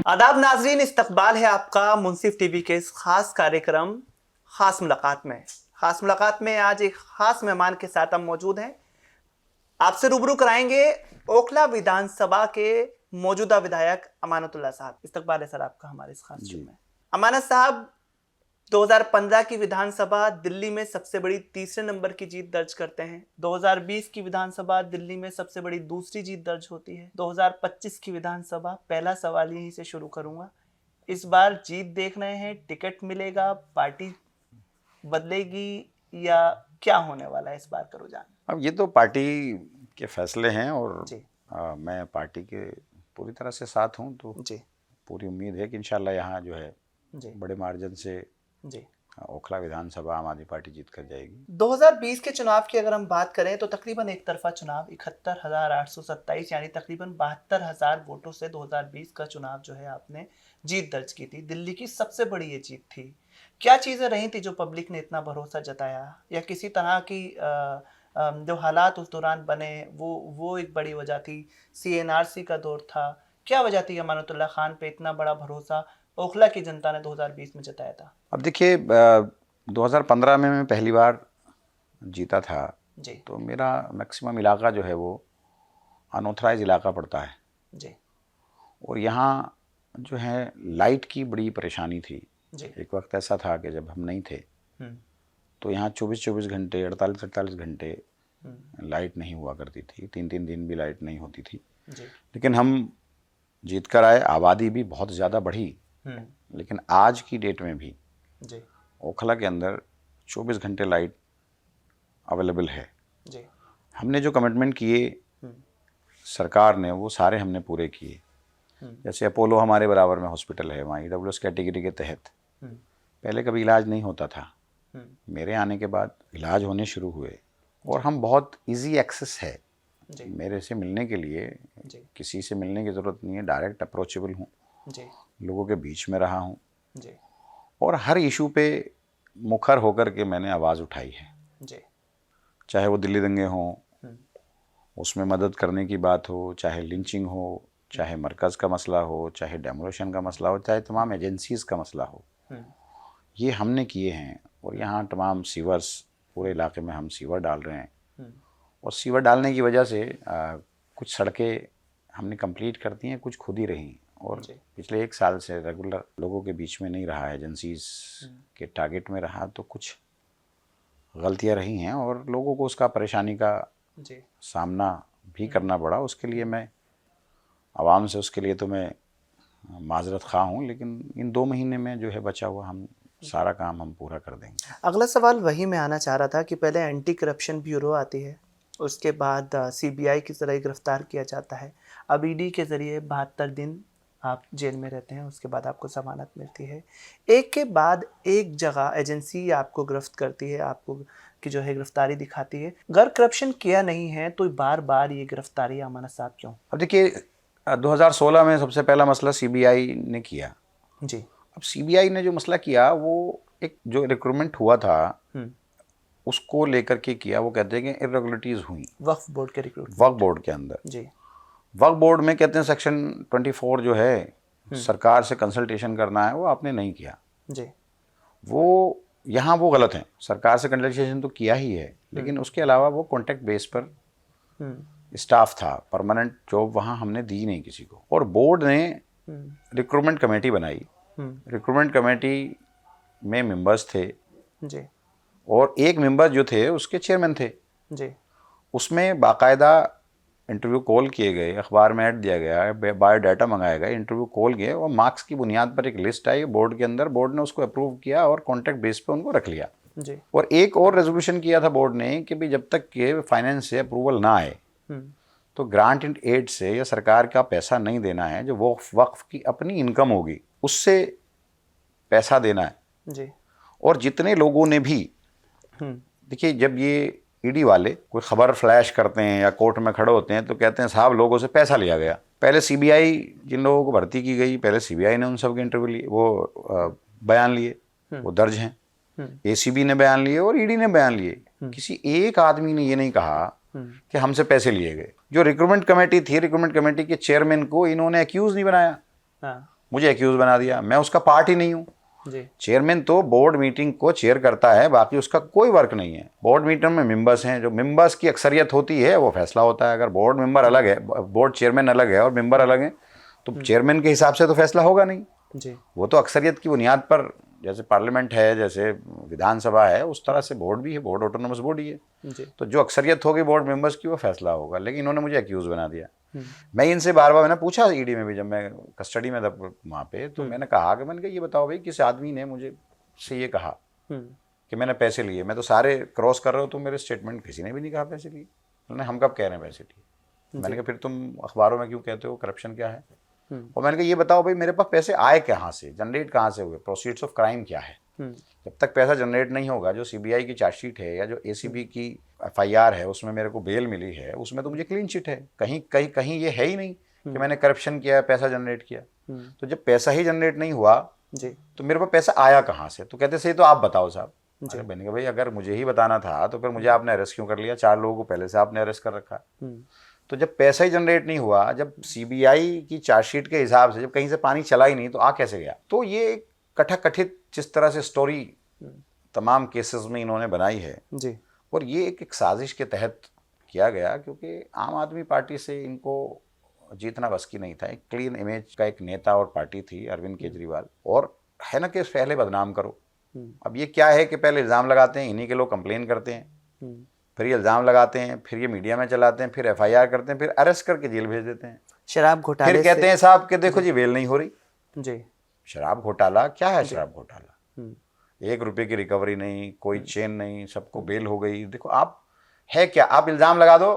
आदाब नाजरीन, इस्तकबाल है आपका मुंसिफ टीवी के इस खास कार्यक्रम खास मुलाकात में। खास मुलाकात में आज एक खास मेहमान के साथ हम मौजूद हैं। आपसे रूबरू कराएंगे ओखला विधानसभा के मौजूदा विधायक अमानतुल्लाह साहब। इस्तकबाल है सर आपका हमारे इस खास शो में। अमानत साहब 2015 की विधानसभा दिल्ली में सबसे बड़ी तीसरे नंबर की जीत दर्ज करते हैं। 2020 की विधानसभा दिल्ली में सबसे बड़ी दूसरी जीत दर्ज होती है। 2025 की विधानसभा, पहला सवाल यहीं से शुरू करूंगा, इस बार जीत देख रहे हैं, टिकट मिलेगा, पार्टी बदलेगी या क्या होने वाला है इस बार का रुझान? अब ये तो पार्टी के फैसले हैं और जी मैं पार्टी के पूरी तरह से साथ हूँ, तो जी पूरी उम्मीद है कि इंशाल्लाह यहाँ जो है जी बड़े मार्जिन से जी ओखला विधानसभा आम आदमी पार्टी जीत कर जाएगी। 2020 के चुनाव की अगर हम बात करें तो तकरीबन एक तरफा चुनाव 71,827 यानी तकरीबन 72,000 वोटों से 2020 का चुनाव जो है आपने जीत दर्ज की थी। दिल्ली की सबसे बड़ी ये जीत थी। क्या चीज़ें रही थी जो पब्लिक ने इतना भरोसा जताया, या किसी तरह की जो हालात उस दौरान बने वो एक बड़ी वजह थी? CNRC का दौर था। क्या वजह थी अमानतुल्लाह खान पे इतना बड़ा भरोसा ओखला की जनता ने 2020 में जताया था? अब देखिए, 2015 में मैं पहली बार जीता था जी तो मेरा मैक्सिमम इलाका जो है वो अनऑथराइज इलाका पड़ता है जी और यहाँ जो है लाइट की बड़ी परेशानी थी। जी एक वक्त ऐसा था कि जब हम नहीं थे तो यहाँ 24-24 घंटे 48-48 घंटे लाइट नहीं हुआ करती थी, 3-3 दिन भी लाइट नहीं होती थी। जी लेकिन हम जीत कर आए, आबादी भी बहुत ज़्यादा बढ़ी, लेकिन आज की डेट में भी जी ओखला के अंदर 24 घंटे लाइट अवेलेबल है। जी हमने जो कमिटमेंट किए सरकार ने वो सारे हमने पूरे किए। जैसे अपोलो हमारे बराबर में हॉस्पिटल है, वहाँ EWS कैटेगरी के तहत पहले कभी इलाज नहीं होता था। मेरे आने के बाद इलाज होने शुरू हुए और हम बहुत इजी एक्सेस है मेरे से मिलने के लिए, किसी से मिलने की ज़रूरत नहीं है, डायरेक्ट अप्रोचेबल हूँ, लोगों के बीच में रहा हूँ और हर इशू पे मुखर होकर के मैंने आवाज़ उठाई है। चाहे वो दिल्ली दंगे हों, उसमें मदद करने की बात हो, चाहे लिंचिंग हो, चाहे मरकज़ का मसला हो, चाहे डेमोलेशन का मसला हो, चाहे तमाम एजेंसीज़ का मसला हो, ये हमने किए हैं। और यहाँ तमाम सीवर्स, पूरे इलाके में हम सीवर डाल रहे हैं और सीवर डालने की वजह से कुछ सड़कें हमने कंप्लीट कर दी हैं, कुछ खुद ही रहीं और पिछले 1 साल से रेगुलर लोगों के बीच में नहीं रहा है, एजेंसीज़ के टारगेट में रहा, तो कुछ गलतियाँ रही हैं और लोगों को उसका परेशानी का सामना भी करना पड़ा। उसके लिए मैं आवाम से, उसके लिए तो मैं माजरत खा हूँ, लेकिन इन 2 महीने में जो है बचा हुआ हम सारा काम हम पूरा कर देंगे। अगला सवाल वही मैं आना चाह रहा था कि पहले एंटी करप्शन ब्यूरो आती है, उसके बाद CBI की जरिए गिरफ्तार किया जाता है, अब ED के ज़रिए 72 दिन आप जेल में रहते हैं, उसके बाद आपको ज़मानत मिलती है। एक के बाद एक जगह एजेंसी आपको गिरफ्त करती है, आपको की जो है गिरफ्तारी दिखाती है। अगर करप्शन किया नहीं है तो बार बार ये गिरफ्तारी अमानत साहब क्यों? अब देखिए, 2016 में सबसे पहला मसला CBI ने किया। जी। अब CBI ने जो मसला किया वो एक जो रिक्रूटमेंट हुआ था उसको लेकर के किया। वो कहते हैं कि इरेगुलरिटीज़ हुई वक्फ बोर्ड के रिक्रूटमेंट, वक्फ बोर्ड के अंदर। जी। वक्फ बोर्ड में कहते हैं सेक्शन 24 जो है सरकार से कंसल्टेशन करना है, वो आपने नहीं किया जी। वो यहाँ वो गलत है। सरकार से कंसल्टेशन तो किया ही है, लेकिन उसके अलावा वो कॉन्ट्रैक्ट बेस पर स्टाफ था, परमानेंट जॉब वहाँ हमने दी नहीं किसी को। और बोर्ड ने रिक्रूटमेंट कमेटी बनाई, रिक्रूटमेंट कमेटी में मेंबर्स थे जी। और एक मेंबर जो थे उसके चेयरमैन थे जी। उसमें बाकायदा इंटरव्यू कॉल किए गए, अखबार में ऐड दिया गया, बायोडाटा मंगाया गया, इंटरव्यू कॉल गए और मार्क्स की बुनियाद पर एक लिस्ट आई बोर्ड के अंदर। बोर्ड ने उसको अप्रूव किया और कॉन्ट्रैक्ट बेस पे उनको रख लिया जी। और एक और रेजोल्यूशन किया था बोर्ड ने कि भाई जब तक के फाइनेंस से अप्रूवल ना आए तो ग्रांट एंड एड से या सरकार का पैसा नहीं देना है, जो वो वक्फ की अपनी इनकम होगी उससे पैसा देना है जी। और जितने लोगों ने भी देखिए, जब ये ईडी वाले कोई खबर फ्लैश करते हैं या कोर्ट में खड़े होते हैं तो कहते हैं साहब लोगों से पैसा लिया गया। पहले CBI जिन लोगों को भर्ती की गई, पहले CBI ने उन सब के इंटरव्यू लिए, वो बयान लिए, वो दर्ज हैं। ACB ने बयान लिए और ईडी ने बयान लिए। किसी एक आदमी ने ये नहीं कहा कि हमसे पैसे लिए गए। जो रिक्रूटमेंट कमेटी थी, रिक्रूटमेंट कमेटी के चेयरमैन को इन्होंने एक्यूज नहीं बनाया, मुझे एक्यूज बना दिया। मैं उसका पार्ट ही नहीं हूँ। चेयरमैन तो बोर्ड मीटिंग को चेयर करता है, बाकी उसका कोई वर्क नहीं है। बोर्ड मीटिंग में मेंबर्स हैं, जो मेंबर्स की अक्सरियत होती है वो फैसला होता है। अगर बोर्ड मेंबर अलग है, बोर्ड चेयरमैन अलग है और मेंबर अलग हैं, तो चेयरमैन के हिसाब से तो फैसला होगा नहीं। वो तो अक्सरियत की बुनियाद पर, जैसे पार्लियामेंट है, जैसे विधानसभा है, उस तरह से बोर्ड भी है, बोर्ड ऑटोनोमस बॉडी है। तो जो अक्सरियत होगी बोर्ड मेंबर्स की वो फैसला होगा। लेकिन इन्होंने मुझे एक्यूज बना दिया। मैं इनसे बार बार, मैंने पूछा ईडी में भी, जब मैं कस्टडी में था वहाँ पे, तो मैंने कहा कि ये बताओ भाई, किस आदमी ने मुझे से ये कहा कि मैंने पैसे लिए? मैं तो सारे क्रॉस कर रहा हूँ, तो मेरे स्टेटमेंट किसी ने भी नहीं कहा पैसे लिए। उन्होंने हम कब कह रहे हैं पैसे लिए? मैंने कहा फिर तुम अखबारों में क्यों कहते हो करप्शन क्या है? और मैंने कहा ये बताओ भाई, मेरे पास पैसे आए कहाँ से, जनरेट कहाँ से हुए, प्रोसीड्स ऑफ क्राइम क्या है? जब तक पैसा जनरेट नहीं होगा, जो सीबीआई की चार्जशीट है या जो एसीबी की एफआईआर है उसमें मेरे को बेल मिली है, उसमें तो मुझे क्लीन चिट है। कहीं कहीं कहीं ये है ही नहीं कि मैंने करप्शन किया, पैसा जनरेट किया। तो जब पैसा ही जनरेट नहीं हुआ तो मेरे पास पैसा आया कहाँ से? तो कहते सही तो आप बताओ साहब। मैंने कहा भाई, अगर मुझे ही बताना था तो फिर मुझे आपने अरेस्ट क्यों कर लिया? 4 लोगों को पहले से आपने अरेस्ट कर रखा। तो जब पैसा ही जनरेट नहीं हुआ, जब सीबीआई की चार्जशीट के हिसाब से जब कहीं से पानी चला ही नहीं, तो आ कैसे गया? तो ये एक कथित जिस तरह से स्टोरी तमाम केसेस में इन्होंने बनाई है जी, और ये एक साजिश के तहत किया गया, क्योंकि आम आदमी पार्टी से इनको जीतना बस की नहीं था। एक क्लीन इमेज का एक नेता और पार्टी थी अरविंद केजरीवाल, और है ना कि पहले बदनाम करो। अब ये क्या है कि पहले इल्ज़ाम लगाते हैं, इन्हीं के लोग कंप्लेन करते हैं, फिर ये इल्ज़ाम लगाते हैं, फिर ये मीडिया में चलाते हैं, फिर एफआईआर करते हैं, फिर अरेस्ट करके जेल भेज देते हैं। शराब घोटाले फिर कहते हैं साहब कि देखो जी बेल नहीं हो रही जी। शराब घोटाला क्या है? शराब घोटाला 1 रुपए की रिकवरी नहीं, कोई चेन नहीं, सबको बेल हो गई। देखो आप है क्या? आप इल्ज़ाम लगा दो,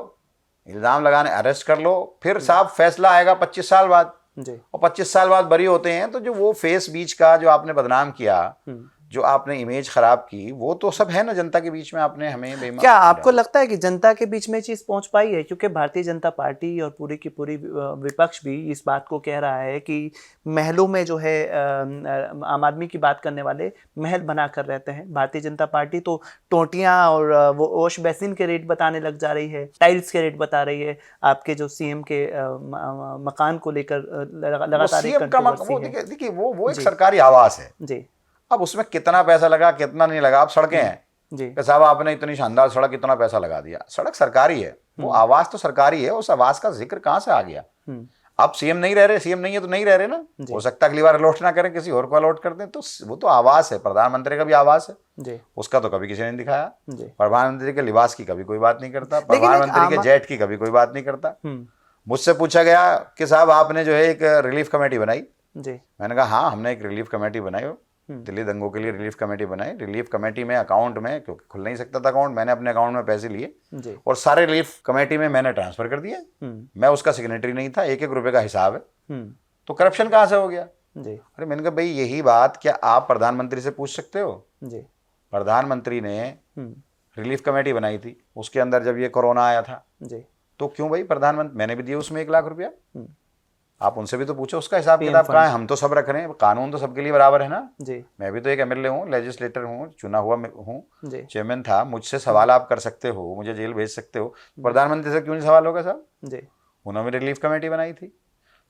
इल्ज़ाम लगाने अरेस्ट कर लो, फिर साहब फैसला आएगा 25 साल बाद जी। और 25 साल बाद बरी होते हैं। तो जो वो फेस बीच का जो आपने बदनाम किया, जो आपने इमेज खराब की, वो तो सब है ना जनता के बीच में। आपने हमें बेईमान क्या आपको लगता है कि जनता के बीच में चीज पहुंच पाई है? क्योंकि भारतीय जनता पार्टी और पूरी की पूरी विपक्ष भी इस बात को कह रहा है कि महलों में जो है आम आदमी की बात करने वाले महल बना कर रहते हैं। भारतीय जनता पार्टी तो टोटियां और वो वॉश बेसिन के रेट बताने लग जा रही है, टाइल्स के रेट बता रही है। आपके जो सीएम के मकान को लेकर लगातार देखिए वो एक सरकारी आवास है जी। अब उसमें कितना पैसा लगा कितना नहीं लगा, अब सड़कें हैं जी, साहब आपने इतनी शानदार सड़क, इतना पैसा लगा दिया, सड़क सरकारी है, वो आवास तो सरकारी है, उस आवास का जिक्र कहाँ से आ गया? आप सीएम नहीं रह रहे, सीएम नहीं है तो नहीं रह रहे ना, हो सकता है अगली बार अलॉट ना करें, किसी और को अलॉट कर दें, तो वो तो आवास है। प्रधानमंत्री का भी आवास है जी, उसका तो कभी किसी ने नहीं दिखाया। प्रधानमंत्री के लिबास की कभी कोई बात नहीं करता, प्रधानमंत्री के जेट की कभी कोई बात नहीं करता। मुझसे पूछा गया कि साहब आपने जो है एक रिलीफ कमेटी बनाई जी, मैंने कहा हाँ हमने एक रिलीफ कमेटी बनाई हो, दिल्ली दंगों के लिए रिलीफ कमेटी बनाई। रिलीफ कमेटी में अकाउंट में, क्योंकि खुल नहीं सकता था अकाउंट, मैंने अपने अकाउंट में पैसे लिए और सारे रिलीफ कमेटी में मैंने ट्रांसफर कर दिए। मैं उसका सिग्नेटरी नहीं था, 1-1 रुपए का हिसाब है, तो करप्शन कहाँ से हो गया जी? अरे मैंने कहा भाई यही बात क्या आप प्रधानमंत्री से पूछ सकते हो जी? प्रधानमंत्री ने रिलीफ कमेटी बनाई थी, उसके अंदर जब ये कोरोना आया था जी, तो क्यों भाई प्रधानमंत्री, मैंने भी दिए उसमें 1 लाख रुपया, आप उनसे भी तो पूछो उसका हिसाब किताब कहाँ है। हम तो सब रख रहे हैं, कानून तो सबके लिए बराबर है ना जी। मैं भी तो एक एमएलए हूँ, लेजिस्लेटर हूँ, चुना हुआ हूँ, चेयरमैन था, मुझसे सवाल आप कर सकते हो, मुझे जेल भेज सकते हो, प्रधानमंत्री से क्यों नहीं सवाल होगा साहब जी? उन्होंने रिलीफ कमेटी बनाई थी।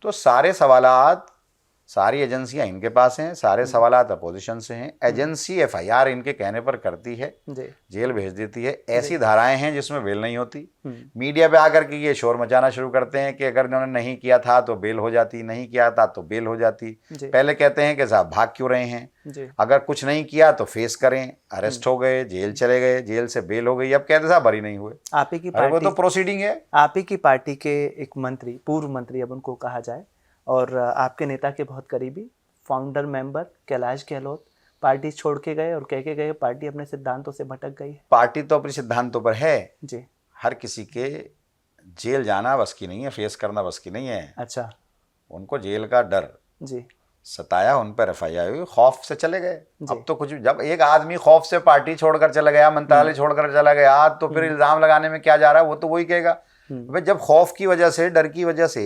तो सारे सवालात, सारी एजेंसियां इनके पास हैं, सारे सवालात अपोजिशन से हैं। एजेंसी एफआईआर इनके कहने पर करती है, जेल भेज देती है। ऐसी धाराएं हैं जिसमें बेल नहीं होती। मीडिया पे आकर के ये शोर मचाना शुरू करते हैं कि अगर इन्होंने नहीं किया था तो बेल हो जाती, नहीं किया था तो बेल हो जाती। पहले कहते हैं कि साहब भाग क्यों रहे हैं, अगर कुछ नहीं किया तो फेस करें, अरेस्ट हो गए, जेल चले गए, जेल से बेल हो गई, अब कहते साहब बरी नहीं हुए। आप ही की पार्टी, वो तो प्रोसीडिंग है। आप ही की पार्टी के एक मंत्री, पूर्व मंत्री अब उनको कहा जाए, और आपके नेता के बहुत करीबी founder member Kailash Gehlot party छोड़ के गए और कह के गए पार्टी अपने सिद्धांतों से भटक गई है। पार्टी तो अपने सिद्धांतों पर है जी, हर किसी के जेल जाना बस की नहीं है, फेस करना बस की नहीं है। अच्छा, उनको जेल का डर जी सताया, उन पर एफआईआर हुई, खौफ से चले गए। अब तो कुछ, जब एक आदमी खौफ से पार्टी छोड़कर चला गया, मंत्रालय छोड़कर चला गया, तो फिर इल्जाम लगाने में क्या जा रहा है? वो तो वही कहेगा भाई, जब खौफ की वजह से, डर की वजह से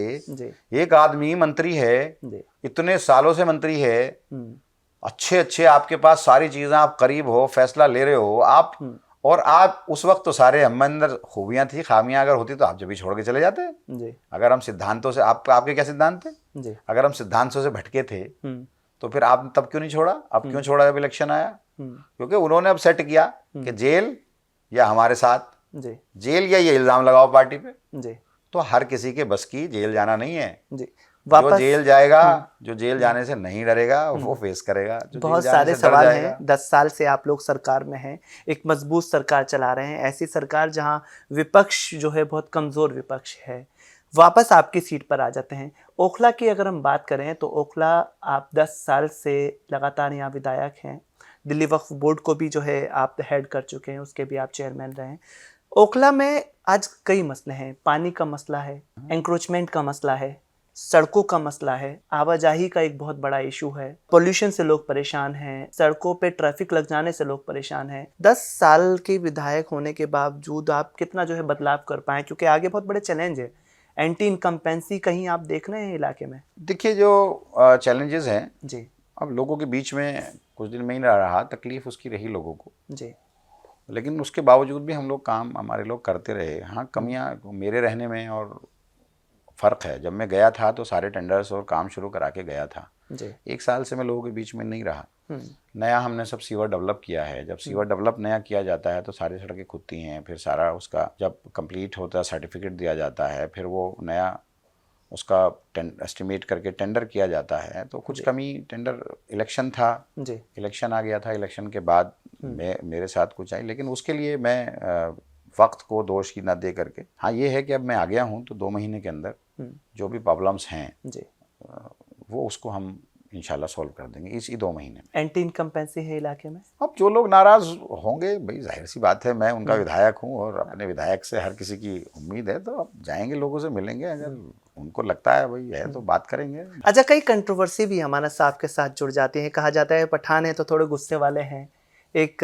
एक आदमी मंत्री है, इतने सालों से मंत्री है, अच्छे आपके पास सारी चीजें, आप करीब हो, फैसला ले रहे हो, आप और आप उस वक्त तो सारे हम अंदर खूबियां थी, खामियां अगर होती तो आप जब भी छोड़ के चले जाते। जी अगर हम सिद्धांतों से आपके क्या सिद्धांत थे? जी अगर हम सिद्धांतों से भटके थे तो फिर आप तब क्यों नहीं छोड़ा? अब क्यों छोड़ा जब इलेक्शन आया? क्योंकि उन्होंने अब सेट किया कि जेल या हमारे साथ, जी जेल या ये इल्जाम लगाओ पार्टी पे। जी तो हर किसी के बस की जेल जाना नहीं है। जी जो वापस जेल जाएगा, जो जेल जाने से नहीं डरेगा वो फेस करेगा, जो जेल बहुत जाने सारे से डर सवाल जाएगा। हैं। 10 साल से आप लोग सरकार में हैं, एक मजबूत सरकार चला रहे हैं, ऐसी सरकार जहां विपक्ष जो है बहुत कमज़ोर विपक्ष है। वापस आपकी सीट पर आ जाते हैं। ओखला की अगर हम बात करें तो ओखला आप 10 साल से लगातार यहाँ विधायक हैं। दिल्ली वक्फ बोर्ड को भी जो है आप हेड कर चुके हैं, उसके भी आप चेयरमैन रहे हैं। ओखला में आज कई मसले हैं, पानी का मसला है, एंक्रोचमेंट का मसला है, सड़कों का मसला है, आवाजाही का एक बहुत बड़ा इशू है, पोल्यूशन से लोग परेशान हैं, सड़कों पे ट्रैफिक लग जाने से लोग परेशान हैं। 10 साल के विधायक होने के बावजूद आप कितना जो है बदलाव कर पाए, क्योंकि आगे बहुत बड़े चैलेंज है। एंटी इनकम्पेंसी कहीं आप देख रहे हैं इलाके में? देखिए, जो चैलेंजेस हैं, जी अब लोगों के बीच में कुछ दिन में ही रहा, तकलीफ उसकी रही लोगों को, जी लेकिन उसके बावजूद भी हम लोग काम हमारे लोग करते रहे। हाँ, कमियाँ मेरे रहने में और फ़र्क है। जब मैं गया था तो सारे टेंडर्स और काम शुरू करा के गया था। जी 1 साल से मैं लोगों के बीच में नहीं रहा। नया हमने सब सीवर डेवलप किया है। जब सीवर डेवलप नया किया जाता है तो सारी सड़कें खुदती हैं, फिर सारा उसका जब कंप्लीट होता है सर्टिफिकेट दिया जाता है, फिर वो नया उसका एस्टिमेट करके टेंडर किया जाता है। तो कुछ कमी, टेंडर इलेक्शन था, जी इलेक्शन आ गया था, इलेक्शन के बाद मेरे साथ कुछ आई, लेकिन उसके लिए मैं वक्त को दोष की ना दे करके, हाँ ये है कि अब मैं आ गया हूँ तो 2 महीने के अंदर जो भी प्रॉब्लम्स हैं जी वो उसको हम इंशाल्लाह सॉल्व कर देंगे इसी 2 महीने में। एंटी इनकम्पेंसी है इलाके में? अब जो लोग नाराज होंगे, भाई जाहिर सी बात है, मैं उनका विधायक हूँ और अपने विधायक से हर किसी की उम्मीद है, तो अब जाएंगे, लोगों से मिलेंगे, अगर उनको लगता है भाई है तो बात करेंगे। अच्छा, कई कंट्रोवर्सी भी अमानत साहब के साथ जुड़ जाती है। कहा जाता है पठान है तो थोड़े गुस्से वाले हैं। एक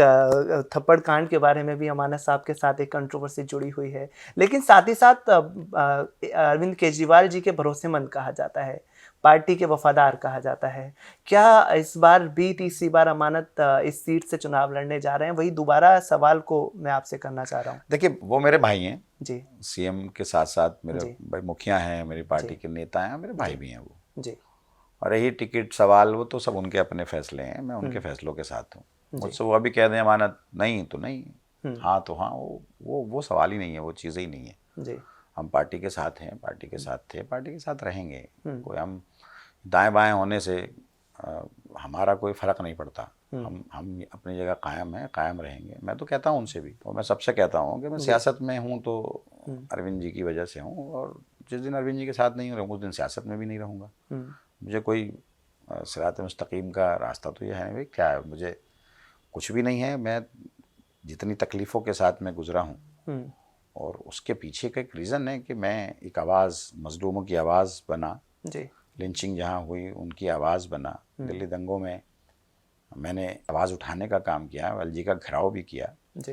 थप्पड़ कांड के बारे में भी अमानत साहब के साथ एक कंट्रोवर्सी जुड़ी हुई है, लेकिन साथ ही साथ अरविंद केजरीवाल जी के भरोसेमंद कहा जाता है, पार्टी के वफादार कहा जाता है। क्या इस बार भी तीसरी बार अमानत इस सीट से चुनाव लड़ने जा रहे हैं? वही दोबारा सवाल को मैं आपसे करना चाह रहा हूँ। देखिए, वो मेरे भाई हैं जी सीएम के साथ साथ, मेरे जी भाई मुखिया हैं, मेरी पार्टी के नेता हैं, मेरे भाई भी हैं वो। जी और यही टिकट सवाल, वो तो सब उनके अपने फैसले हैं, मैं उनके फैसलों के साथ हूँ। मुझसे वो अभी कह दें अमानत नहीं तो नहीं, हाँ तो हाँ, वो सवाल ही नहीं है, वो चीज़ें ही नहीं है। जी हम पार्टी के साथ हैं, पार्टी के साथ थे, पार्टी के साथ रहेंगे। कोई हम दाएं बाएं होने से हमारा कोई फ़र्क नहीं पड़ता। हम अपनी जगह कायम हैं, कायम रहेंगे। मैं तो कहता हूँ उनसे भी, और मैं सबसे कहता हूँ कि मैं सियासत में हूँ तो अरविंद जी की वजह से हूँ, और जिस दिन अरविंद जी के साथ नहीं रहूँगा उस दिन सियासत में भी नहीं रहूँगा। मुझे कोई सिरात मुस्तकीम का रास्ता तो ये है भाई, क्या है, मुझे कुछ भी नहीं है। मैं जितनी तकलीफ़ों के साथ मैं गुजरा हूँ, और उसके पीछे का एक रीज़न है कि मैं एक आवाज़, मजलूमों की आवाज़ बना। जी लिंचिंग जहाँ हुई उनकी आवाज़ बना। दिल्ली दंगों में मैंने आवाज़ उठाने का काम किया, एलजी का घेराव भी किया। जी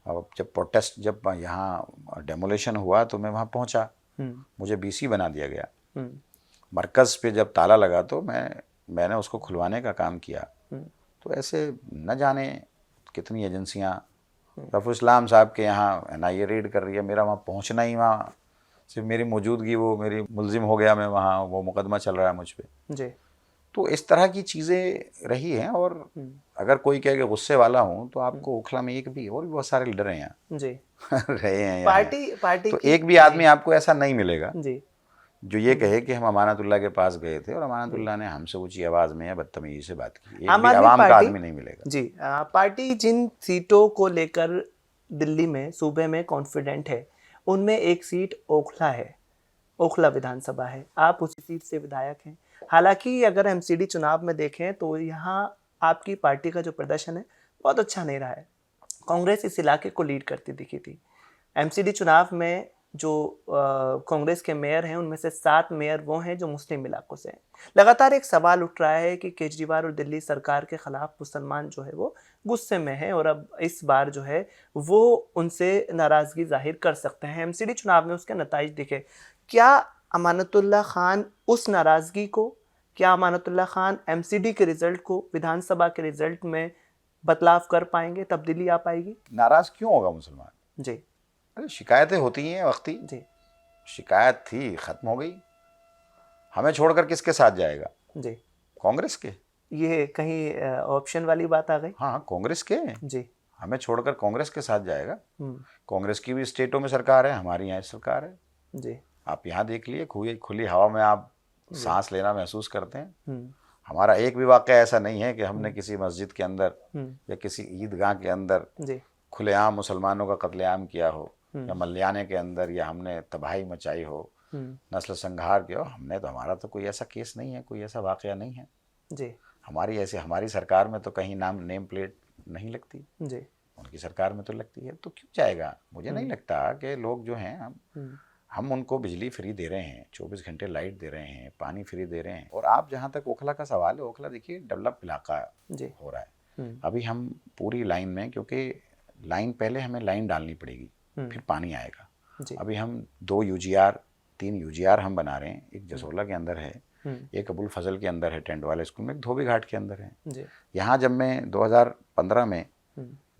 अब जब प्रोटेस्ट, जब यहाँ डेमोलेशन हुआ तो मैं वहाँ पहुँचा, मुझे बीसी बना दिया गया। मरकज़ पे जब ताला लगा तो मैंने उसको खुलवाने का काम किया। तो ऐसे न जाने कितनी एजेंसियाँ, रफ़ुल इस्लाम साहब के यहाँ एनआईए रेड कर रही है, मेरा वहाँ पहुँचना ही, वहाँ सिर्फ मेरी मौजूदगी, वो मेरी मुलजिम हो गया मैं वहाँ, वो मुकदमा चल रहा है मुझ पर। जी तो इस तरह की चीज़ें रही हैं। और अगर कोई कहे कि गुस्से वाला हूँ, तो आपको ओखला में एक भी, और भी बहुत सारे लीडर हैं यहाँ जी रहे हैं यहाँ, पार्टी तो की, एक भी आदमी आपको ऐसा नहीं मिलेगा जी जो ये कहे कि हम अमानतुल्लाह के पास गए थे और अमानतुल्लाह ने हमसे ऊंची आवाज़ में या बदतमीजी से बात की। एक भी आवाम का आदमी नहीं मिलेगा। जी पार्टी जिन सीटों को लेकर दिल्ली में, सूबे में कॉन्फिडेंट है, उनमें एक सीट ओखला है, ओखला विधानसभा है। आप उसी सीट से विधायक हैं। हालांकि अगर एमसीडी चुनाव में देखें तो यहाँ आपकी पार्टी का जो प्रदर्शन है बहुत अच्छा नहीं रहा है। कांग्रेस इस इलाके को लीड करती दिखी थी। एमसीडी चुनाव में जो कांग्रेस के मेयर हैं, उनमें से 7 मेयर वो हैं जो मुस्लिम इलाकों से हैं। लगातार एक सवाल उठ रहा है कि केजरीवाल और दिल्ली सरकार के खिलाफ मुसलमान जो है वो गुस्से में है, और अब इस बार जो है वो उनसे नाराज़गी जाहिर कर सकते हैं। एमसीडी चुनाव में उसके नताइज दिखे। क्या अमानतुल्लाह खान उस नाराज़गी को, क्या अमानतुल्लाह खान एमसीडी के रिज़ल्ट को विधानसभा के रिज़ल्ट में बदलाव कर पाएंगे, तब्दीली आ पाएगी? नाराज क्यों होगा मुसलमान? जी अरे शिकायतें होती हैं वक्ती, जी शिकायत थी खत्म हो गई। हमें छोड़कर किसके साथ जाएगा? जी। कांग्रेस के। ये कहीं ऑप्शन वाली बात आ गई? हाँ, कांग्रेस के। जी। हमें छोड़कर कांग्रेस के साथ जाएगा? हम्म। कांग्रेस की भी स्टेटों में सरकार है, हमारी यहाँ सरकार है। जी। आप यहाँ देख लिए, खुली हवा में आप सांस लेना महसूस करते हैं। हम्म। हमारा एक भी वाक़या ऐसा नहीं है कि हमने किसी मस्जिद के अंदर हम्म। या किसी ईदगाह के अंदर जी। खुलेआम मुसलमानों का कत्लेआम किया हो, हम्म। या मल्याने के अंदर, या हमने तबाही मचाई हो, नस्ल संहार किया हो। हमने तो, हमारा तो कोई ऐसा केस नहीं है, कोई ऐसा वाक़या नहीं है जी हमारी सरकार में तो कहीं नेम प्लेट नहीं लगती। जी। उनकी सरकार में तो लगती है, तो क्यों जाएगा? मुझे नहीं लगता कि लोग जो हैं, हम उनको बिजली फ्री दे रहे हैं, 24 घंटे लाइट दे रहे हैं, पानी फ्री दे रहे हैं। और आप जहाँ तक ओखला का सवाल है, ओखला देखिए डेवलप इलाका हो रहा है। अभी हम पूरी लाइन में, क्योंकि लाइन पहले हमें लाइन डालनी पड़ेगी, फिर पानी आएगा। अभी हम 2 UGR 3 UGR हम बना रहे हैं। एक जसोला के अंदर है, एक अबुल फजल के अंदर है, टेंट वाले स्कूल में, एक धोबी घाट के अंदर है। यहाँ जब मैं 2015 में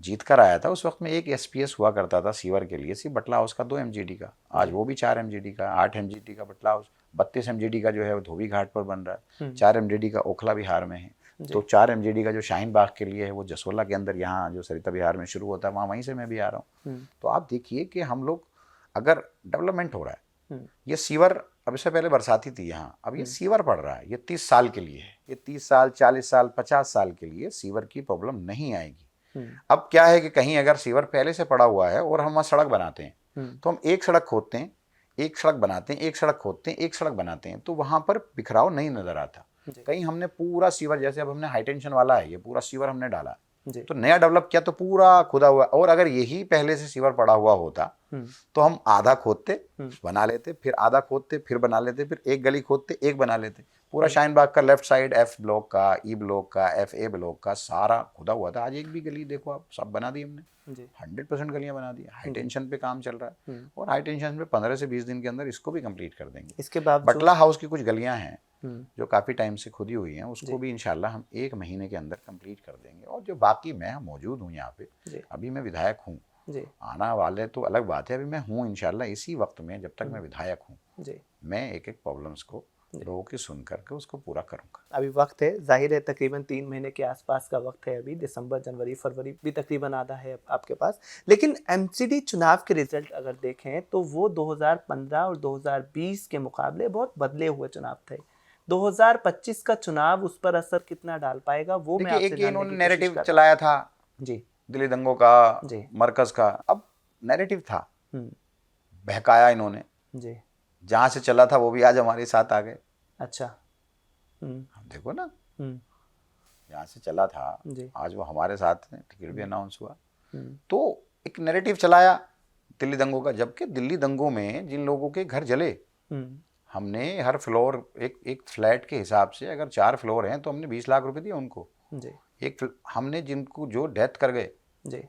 जीत कर आया था, उस वक्त में एक SPS हुआ करता था सीवर के लिए, सी बटला हाउस का 2 MGD का, आज वो भी 4 MGD का, 8 MGD का बटला हाउस, 32 MGD का जो है वो धोबी घाट पर बन रहा है, 4 MGD का ओखला बिहार में है, तो 4 MGD का जो शाहीन बाग के लिए है वो जसोला के अंदर, यहाँ जो सरिता बिहार में शुरू होता है, वहीं से मैं भी आ रहा हूँ। तो आप देखिए कि हम लोग, अगर डेवलपमेंट हो रहा है, ये सीवर अब इससे पहले बरसाती थी यहाँ, अब ये सीवर पड़ रहा है, ये 30 साल के लिए है, ये 30 साल 40 साल 50 साल के लिए सीवर की प्रॉब्लम नहीं आएगी। अब क्या है कि कहीं अगर सीवर पहले से पड़ा हुआ है और हम वहाँ सड़क बनाते हैं, तो हम एक सड़क खोदते हैं, एक सड़क बनाते हैं, एक सड़क खोदते हैं, एक सड़क बनाते हैं, तो वहाँ पर बिखराव नहीं नजर आता। कहीं हमने पूरा सीवर, जैसे अब हमने हाई टेंशन वाला है, ये पूरा सीवर हमने डाला, तो नया डेवलप किया तो पूरा खुदा हुआ, और अगर यही पहले से सीवर पड़ा हुआ होता तो हम आधा खोदते बना लेते, फिर आधा खोदते फिर बना लेते, फिर एक गली खोदते एक बना लेते। पूरा शाहीन बाग का लेफ्ट साइड F ब्लॉक का, E ब्लॉक का, FA ब्लॉक का सारा खुदा हुआ था। आज एक भी गली देखो आप, सब बना दी हमने, 100% गलियां बना दी। हाई टेंशन पे काम चल रहा है, और हाई टेंशन पे 15 से 20 दिन के अंदर इसको भी कंप्लीट कर देंगे। इसके बाद बटला हाउस की कुछ गलियां हैं जो काफ़ी टाइम से खुदी हुई हैं, उसको भी इंशाल्लाह हम 1 महीने के अंदर कंप्लीट कर देंगे। और जो बाकी, मैं मौजूद हूँ यहाँ पे, अभी मैं विधायक हूँ, आना वाले तो अलग बात है, अभी मैं हूँ इंशाल्लाह इसी वक्त में, जब तक मैं विधायक हूँ, मैं एक एक प्रॉब्लम्स को लोगों की सुन करके उसको पूरा करूँगा। अभी वक्त है, जाहिर है तकरीबन 3 महीने के आसपास का वक्त है, अभी दिसंबर जनवरी फरवरी भी तकरीबन आधा है आपके पास। लेकिन MCD चुनाव के रिजल्ट अगर देखें तो वो 2015 और 2020 के मुकाबले बहुत बदले हुए चुनाव थे। 2025 का चुनाव उस पर असर कितना डाल पाएगा, वो मैं आपसे जानने की कोशिश कर रहा हूं। इन्होंने नैरेटिव चलाया था जी, दिल्ली दंगों का, मरकज का, अब नैरेटिव था, बहकाया इन्होंने जी, जहां से चला था वो भी आज हमारे साथ आ गए। अच्छा, देखो ना, जहां से चला था आज वो हमारे साथ हैं, टिकट भी अनाउंस हुआ। तो एक नैरेटिव चलाया दिल्ली दंगों का, जबकि दिल्ली दंगों में जिन लोगों के घर जले, हमने हर फ्लोर, एक फ्लैट के हिसाब से अगर 4 फ्लोर हैं तो हमने 20 लाख रुपए दिए उनको जी। हमने जिनको जो डेथ कर गए जी,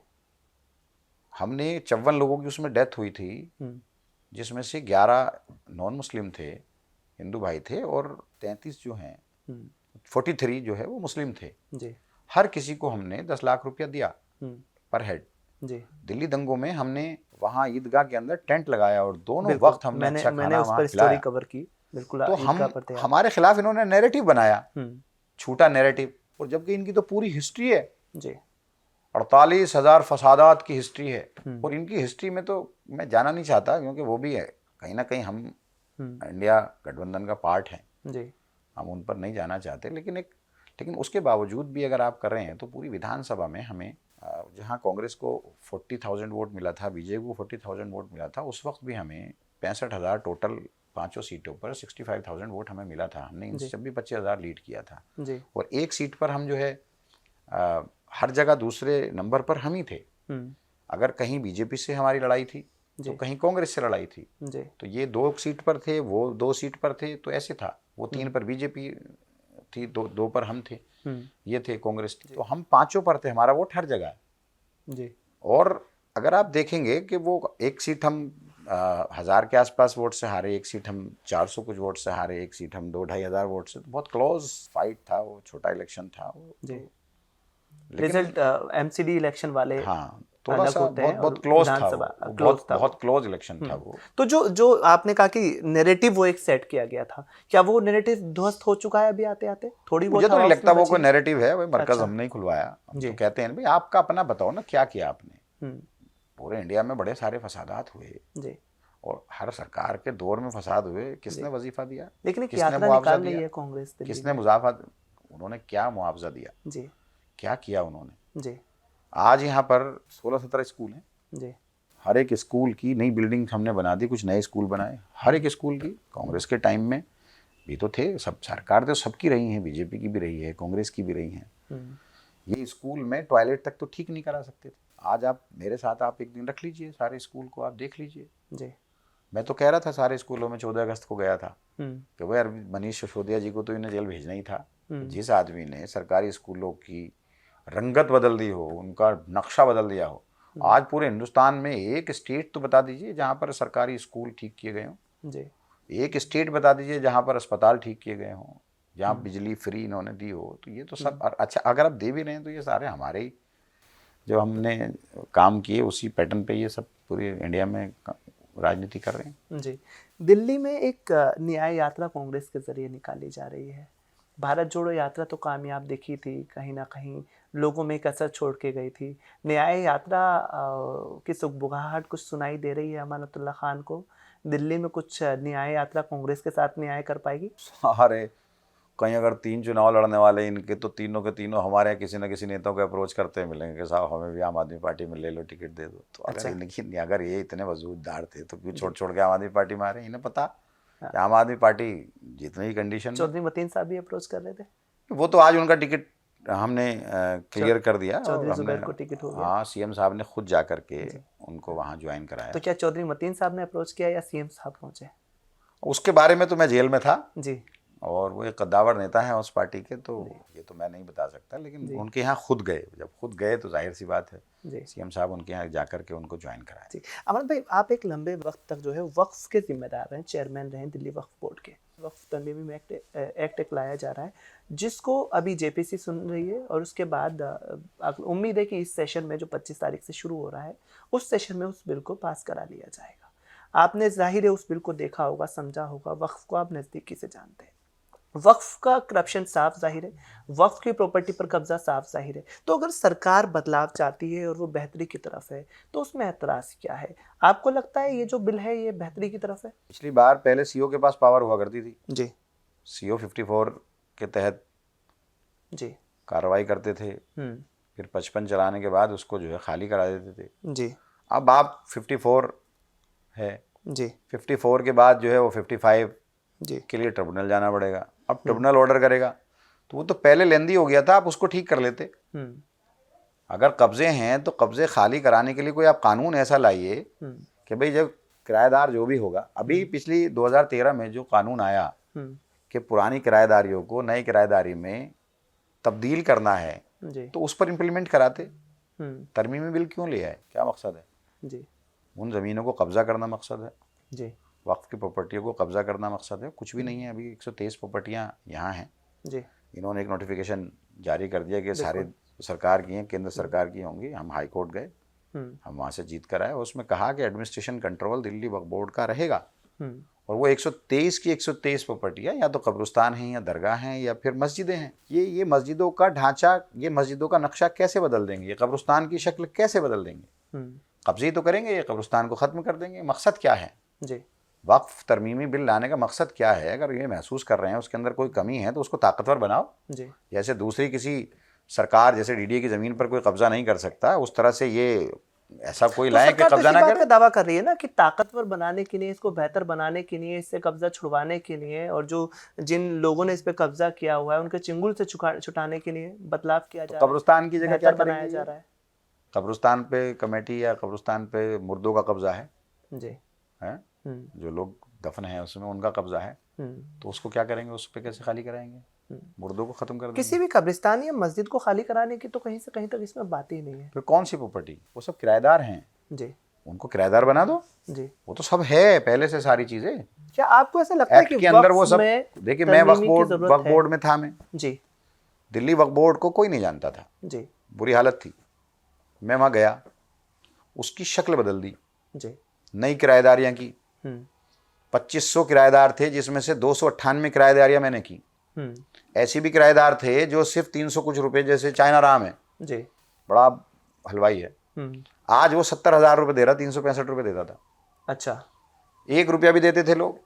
हमने 54 लोगों की उसमें डेथ हुई थी, जिसमें से 11 नॉन मुस्लिम थे, हिंदू भाई थे, और 33 जो हैं 43 जो है वो मुस्लिम थे जी। हर किसी को हमने 10 लाख रुपया दिया पर हेड जी। दिल्ली दंगों में हमने वहाँ ईदगाह के अंदर टेंट लगाया और दोनों वक्त हमने अच्छा खाना वहाँ खिलाया। कवर की बिल्कुल। तो हमारे खिलाफ इन्होंने नैरेटिव बनाया, झूठा नैरेटिव, और जबकि इनकी तो पूरी हिस्ट्री है जी, 48,000 फसादात की हिस्ट्री है। और इनकी हिस्ट्री में तो मैं जाना नहीं चाहता, क्योंकि वो भी है कहीं ना कहीं, हम इंडिया गठबंधन का पार्ट हैं जी, हम उन पर नहीं जाना चाहते। लेकिन उसके बावजूद भी अगर आप कर रहे हैं तो पूरी विधानसभा में हमें, जहां कांग्रेस को 40,000 वोट मिला था, बीजेपी को 40,000 वोट मिला था, उस वक्त भी हमें 65,000 टोटल 5 सीटों पर 65,000 वोट हमें मिला था। हमने इनसे जब भी 25,000 लीड किया था जी। और एक सीट पर हम जो है हर जगह दूसरे नंबर पर हम ही थे। अगर कहीं बीजेपी से हमारी लड़ाई थी तो कहीं कांग्रेस से लड़ाई थी जी। तो ये 2 सीट पर थे, वो 2 सीट पर थे, तो ऐसे था। वो 3 पर बीजेपी थी, 2 पर हम थे, ये थे कांग्रेस थी, तो हम 5 पर थे। हमारा वोट हर जगह है जी। और अगर आप देखेंगे कि वो एक सीट हम 1000 के आसपास वोट से हारे, एक सीट हम 400 कुछ वोट से हारे, एक सीट हम 2-2.5 हज़ार वोट से, तो बहुत क्लोज फाइट था, वो छोटा इलेक्शन था वो जी। रिजल्ट एमसीडी इलेक्शन वाले हाँ, थोड़ा अलग सा होते हैं बहुत और क्लोज था विधानसभा वो, क्लोज था। बहुत क्लोज इलेक्शन था वो। तो जो आपने कहा कि नैरेटिव वो एक सेट किया गया था, क्या वो नैरेटिव ध्वस्त हो चुका है अभी आते आते? थोड़ी बहुत मुझे तो नहीं हवा लगता उसमें वो बची कोई है? नैरेटिव है, वो मरकज अच्छा। हमने ही खुलवाया। हम जी। तो कहते हैं भाई आपका अपना बताओ ना, क्या किया आपने। हम्म, पूरे इंडिया में बड़े सारे फसादात हुए जी और हर सरकार के दौर में फसाद हुए, किसने जी। वजीफा दिया, लेकिन एक किसने यात्रा मुआवजा निकाल रही दिया, है कांग्रेस दिल्ली किसने में। मुजाफा, उन्होंने क्या मुआवजा दिया, जी क्या किया उन्होंने। जी आज यहाँ पर 16-17 स्कूल हैं, जी हर एक स्कूल की नई बिल्डिंग हमने बना दी, कुछ नए स्कूल बनाए हर एक स्कूल की। कांग्रेस के टाइम में भी तो थे, सब सरकार तो सबकी रही है, बीजेपी की भी रही है, कांग्रेस की भी रही है। ये स्कूल में टॉयलेट तक तो ठीक नहीं करा सकते थे। आज आप मेरे साथ आप एक दिन रख लीजिए, सारे स्कूल को आप देख लीजिए। जी। मैं तो कह रहा था सारे स्कूलों में 14 अगस्त को गया था हम्म कि भाई यार मनीष सिसोदिया जी को तो इन्हें जेल भेजना ही था। जिस आदमी ने सरकारी स्कूलों की रंगत बदल दी हो, उनका नक्शा बदल दिया हो। आज पूरे हिंदुस्तान में एक स्टेट तो बता दीजिए जहाँ पर सरकारी स्कूल ठीक किए गए हों। जी एक स्टेट बता दीजिए जहाँ पर अस्पताल ठीक किए गए हों, जहाँ बिजली फ्री इन्होंने दी हो। तो ये तो सब अच्छा, अगर आप दे भी रहे हैं तो ये सारे हमारे ही जो हमने काम किए उसी पैटर्न पे ये सब पूरी इंडिया में राजनीति कर रहे हैं। जी। दिल्ली में एक न्याय यात्रा कांग्रेस के जरिए निकाली जा रही है। भारत जोड़ो यात्रा तो कामयाब दिखी थी, कहीं ना कहीं लोगों में एक असर छोड़ के गई थी। न्याय यात्रा की सुगबुगाहट कुछ सुनाई दे रही है अमानतुल्लाह खान को। दिल्ली में कुछ न्याय यात्रा कांग्रेस के साथ न्याय कर पाएगी? अरे कहीं अगर 3 चुनाव लड़ने वाले इनके, तो तीनों के तीनों हमारे यहाँ किसी न किसी नेताओं को अप्रोच करते मिलेंगे कि साहब हमें भी आम आदमी पार्टी में ले लो, टिकट दे दो। तो अच्छा। अगर ये इतने वजूददार थे तो क्यों छोड़ के आम आदमी पार्टी में आ रहे हैं? इन्हें पता कि आम आदमी पार्टी जितनी ही कंडीशन में। चौधरी मतीन साहब भी अप्रोच कर रहे थे। वो तो आज उनका टिकट हमने क्लियर कर दिया और चौधरी हमने, जुबैर को टिकट हो गया। हाँ, सीएम साहब ने खुद जा करके उनको वहाँ ज्वाइन कराया। तो क्या चौधरी मतीन साहब ने अप्रोच किया या सीएम साहब पहुंचे? उसके बारे में तो मैं जेल में था जी और वो एक कद्दावर नेता है उस पार्टी के, तो ये तो मैं नहीं बता सकता। लेकिन उनके यहाँ खुद गए, जब खुद गए तो जाहिर सी बात है जी सीएम साहब उनके यहाँ जा करके उनको ज्वाइन कराया। जी। अमन भाई, आप एक लंबे वक्त तक जो है वक्फ के जिम्मेदार रहे, चेयरमैन रहे दिल्ली वक्फ बोर्ड के। वक्फ तरमीमी में एक्ट एक लाया जा रहा है जिसको अभी जेपीसी सुन रही है और उसके बाद उम्मीद है कि इस सेशन में जो 25 तारीख से शुरू हो रहा है उस सेशन में उस बिल को पास करा लिया जाएगा। आपने जाहिर है उस बिल को देखा होगा, समझा होगा, वक्फ को आप नज़दीकी से जानते हैं। वक्फ का करप्शन साफ जाहिर है, वक्फ की प्रॉपर्टी पर कब्जा साफ जाहिर है। तो अगर सरकार बदलाव चाहती है और वो बेहतरी की तरफ है तो उसमें एतराज़ क्या है? आपको लगता है ये जो बिल है ये बेहतरी की तरफ है? पिछली बार पहले सीओ के पास पावर हुआ करती थी जी। सीओ 54 के तहत जी कार्रवाई करते थे, फिर 55 चलाने के बाद उसको जो है खाली करा देते थे। जी अब आप 54 है जी 54 के बाद जो है वो 55 जी के लिए ट्रिब्यूनल जाना पड़ेगा। अब ट्रिब्यूनल ऑर्डर करेगा तो वो तो पहले लेंदी हो गया था, आप उसको ठीक कर लेते। अगर कब्जे हैं तो कब्जे खाली कराने के लिए कोई आप कानून ऐसा लाइए कि भाई जब किराएदार जो भी होगा, अभी पिछली 2013 में जो कानून आया कि पुरानी किराएदारियों को नई किराएदारी में तब्दील करना है जी तो उस पर इम्प्लीमेंट कराते। तरमीमी बिल क्यों लिया है, क्या मकसद है? जी उन ज़मीनों को कब्जा करना मकसद है, जी वक्फ की प्रॉपर्टियों को कब्जा करना मकसद है? कुछ भी नहीं है। अभी 123 प्रॉपर्टियाँ यहाँ हैं। जी इन्होंने एक नोटिफिकेशन जारी कर दिया कि सारे सरकार की हैं, केंद्र सरकार की होंगी। हम हाई कोर्ट गए, हम वहाँ से जीत कर आए। उसमें कहा कि administration control Delhi Waqf board का रहेगा और वो 123 की 123 प्रॉपर्टियाँ या तो कब्रिस्तान हैं या दरगाह हैं या फिर मस्जिदें हैं। ये मस्जिदों का ढांचा, ये मस्जिदों का नक्शा कैसे बदल देंगे? ये कब्रिस्तान की शक्ल कैसे बदल देंगे? कब्जे तो करेंगे, ये कब्रिस्तान को ख़त्म कर देंगे। मकसद क्या है? जी वक्फ तरमीमी बिल लाने का मकसद क्या है? अगर ये महसूस कर रहे हैं उसके अंदर कोई कमी है तो उसको ताकतवर बनाओ। जी जैसे दूसरी किसी सरकार जैसे डीडीए की ज़मीन पर कोई कब्जा नहीं कर सकता, उस तरह से ये ऐसा कोई लाए कि कब्जा ना करे। दावा कर रही है ना कि ताकतवर बनाने के लिए, इसको बेहतर बनाने के लिए, इससे कब्जा छुड़वाने के लिए और जो जिन लोगों ने इस पे कब्जा किया हुआ है उनके चिंगुल से छुटाने के लिए बदलाव किया जा रहा है। कब्रिस्तान की जगह क्या बनाया जा रहा है? कब्रिस्तान पे कमेटी या कब्रिस्तान पे मुर्दों का कब्जा है जी हैं, जो लोग दफन हैं उसमें उनका कब्जा है, तो उसको क्या करेंगे? उस पर कैसे खाली कराएंगे? मुर्दों को खत्म कर देंगे। किसी भी कब्रिस्तान या मस्जिद को खाली कराने की तो कहीं से कहीं तक इसमें बात ही नहीं है। फिर कौन सी प्रॉपर्टी? वो सब किराएदार हैं जी, उनको किराएदार बना दो। जी, वो तो सब है पहले से सारी चीजें। क्या आपको ऐसा लगता है कि के अंदर वो सब? देखिए मैं वक्फ बोर्ड में था, मैं जी दिल्ली वक्फ बोर्ड को कोई नहीं जानता था। जी बुरी हालत थी। मैं वहाँ गया, उसकी शक्ल बदल दी। जी। नई किराएदारियाँ की, 2500 किराएदार थे जिसमें से 298 किराएदारियाँ मैंने की। ऐसे भी किराएदार थे जो सिर्फ 300 कुछ रुपए, जैसे चाइना राम है जी। बड़ा हलवाई है, आज वो 70,000 रुपये दे रहा, 365 रुपये देता था। अच्छा। 1 रुपया भी देते थे लोग।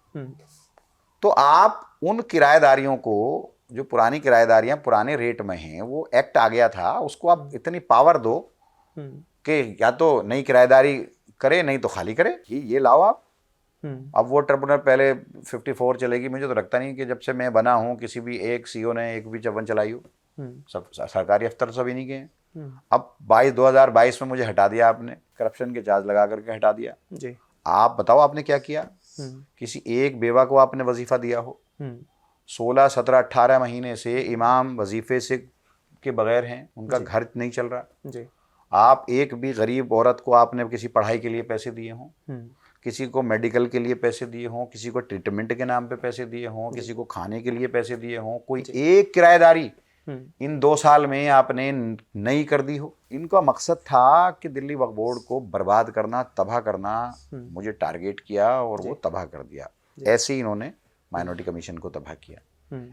तो आप उन किराएदारियों को, जो पुरानी किराएदारियां पुराने रेट में हैं, वो एक्ट आ गया था, उसको आप इतनी पावर दो कि या तो नई किराएदारी करे, नहीं तो खाली करे, ये लाओ आप। अब वो ट्रिब्यूनल पहले 54 चलेगी, मुझे तो लगता नहीं कि जब से मैं बना हूँ किसी भी एक सीओ ने एक भी 54 चलाई हो। सब सरकारी अफसर सभी नहीं गए। अब 2022 में मुझे हटा दिया आपने, करप्शन के चार्ज लगा करके हटा दिया जी। आप बताओ आपने क्या किया? किसी एक बेवा को आपने वजीफा दिया हो? 16, 17, 18 महीने से इमाम वजीफे से के बगैर हैं, उनका घर नहीं चल रहा जी। आप एक भी गरीब औरत को आपने किसी पढ़ाई के लिए पैसे दिए हों, किसी को मेडिकल के लिए पैसे दिए हों, किसी को ट्रीटमेंट के नाम पे पैसे दिए हों, किसी को खाने के लिए पैसे दिए हों, कोई एक किराएदारी इन 2 साल में आपने नहीं कर दी हो? इनका मकसद था कि दिल्ली वक्फ बोर्ड को बर्बाद करना, तबाह करना। मुझे टारगेट किया और वो तबाह कर दिया। ऐसे ही इन्होंने माइनॉरिटी कमीशन को तबाह किया,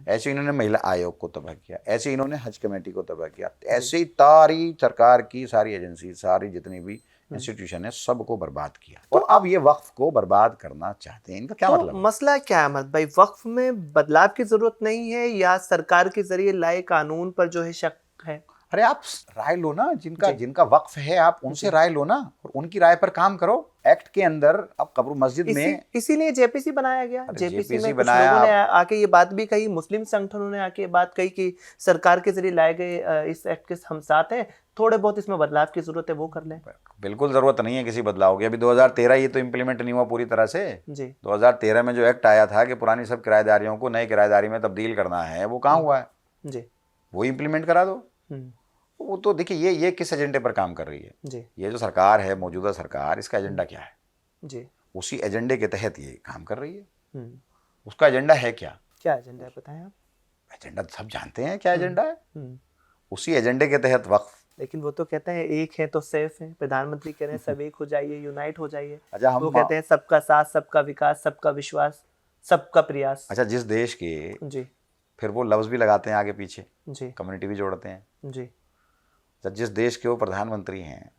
ऐसे इन्होंने महिला आयोग को तबाह किया, ऐसे इन्होंने हज कमेटी को तबाह किया, ऐसे ही सारी सरकार की सारी एजेंसी, सारी जितनी भी इंस्टीट्यूशन है, सबको बर्बाद किया। तो अब ये वक्फ को बर्बाद करना चाहते हैं, इनका क्या मतलब है? मसला क्या है अहमद भाई? वक्फ में बदलाव की जरूरत नहीं है या सरकार के जरिए लाए कानून पर जो है शक है? अरे आप राय लो ना, जिनका वक्फ है आप उनसे राय लो ना, और उनकी राय पर काम करो। एक्ट के अंदर अब कब्र मस्जिद में इसीलिए जेपीसी बनाया गया। जेपीसी में कुछ बनाया, लोगों ने आके ये बात भी कही, मुस्लिम संगठनों ने आके बात कही कि सरकार के जरिए लाए गए इस एक्ट के हम साथ हैं, थोड़े बहुत इसमें बदलाव की जरूरत है, वो कर लें। बिल्कुल जरूरत नहीं है किसी बदलाव की। अभी 2013 ये तो इम्प्लीमेंट नहीं हुआ पूरी तरह से जी। 2013 में जो एक्ट आया था कि पुरानी सब किराएदारियों को नई किराएदारी में तब्दील करना है, वो कहाँ हुआ है जी? वो इम्प्लीमेंट करा दो। वो तो देखिए ये किस एजेंडे पर काम कर रही है जी? ये जो सरकार है, मौजूदा सरकार, इसका एजेंडा क्या है जी? उसी एजेंडे के तहत ये काम कर रही है। उसका एजेंडा है क्या? क्या एजेंडा है बताएं आप? एजेंडा सब जानते हैं क्या एजेंडा है। उसी एजेंडे के तहत वक्फ। लेकिन वो तो कहते हैं एक है तो सेफ है। प्रधानमंत्री कह रहे हैं सब एक हो जाइए, यूनाइट हो जाइए। अच्छा, वो कहते हैं सबका साथ, सबका विकास, सबका विश्वास, सबका प्रयास। अच्छा, जिस देश के जी फिर वो लफ्ज भी लगाते हैं आगे पीछे, जी, कम्युनिटी भी जोड़ते हैं जी। जब जिस देश के वो प्रधानमंत्री हैं,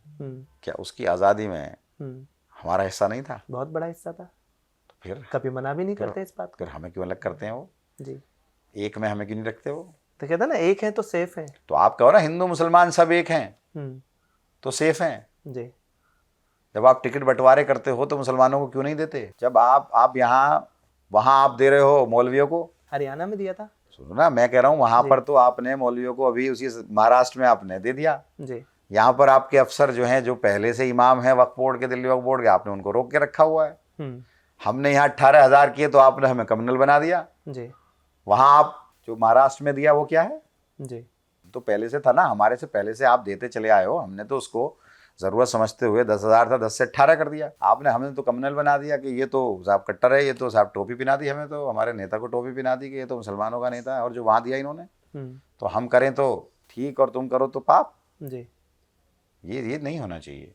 क्या उसकी आज़ादी में हमारा हिस्सा नहीं था? बहुत बड़ा हिस्सा था। तो फिर कभी मना भी नहीं करते इस बात को। फिर हमें क्यों अलग करते हैं वो? जी। एक में हमें क्यों नहीं रखते वो? तो कहते हैं ना एक है तो सेफ है। तो आप कहो ना हिंदू मुसलमान सब एक हैं तो सेफ हैं। जी। जब आप टिकट बंटवारे करते हो तो मुसलमानों को क्यों नहीं देते? जब आप यहाँ वहाँ आप दे रहे हो मौलवियों को। हरियाणा में दिया था। सुनो ना, मैं कह रहा हूँ वहाँ पर तो आपने मौलवियों को अभी उसी महाराष्ट्र में आपने दे दिया। जी। यहाँ पर आपके अफसर जो हैं, जो पहले से इमाम हैं वक्फ बोर्ड के, दिल्ली वक्फ बोर्ड के, आपने उनको रोक के रखा हुआ है। हमने यहाँ 18,000 किए तो आपने हमें कम्युनल बना दिया। जी। वहाँ आप जो महाराष्ट्र में दिया वो क्या है? जी। तो पहले से था ना, हमारे से पहले से आप देते चले आए हो। हमने तो उसको ज़रूरत समझते हुए 10,000 था, 10 से 18 कर दिया। आपने हमें तो कम्युनल बना दिया कि ये तो साहब कट्टर है, ये तो साहब टोपी पिना दी हमें, तो हमारे नेता को टोपी पिना दी कि ये तो मुसलमानों का नेता है। और जो वहाँ दिया इन्होंने, तो हम करें तो ठीक और तुम करो तो पाप। जी। ये नहीं होना चाहिए।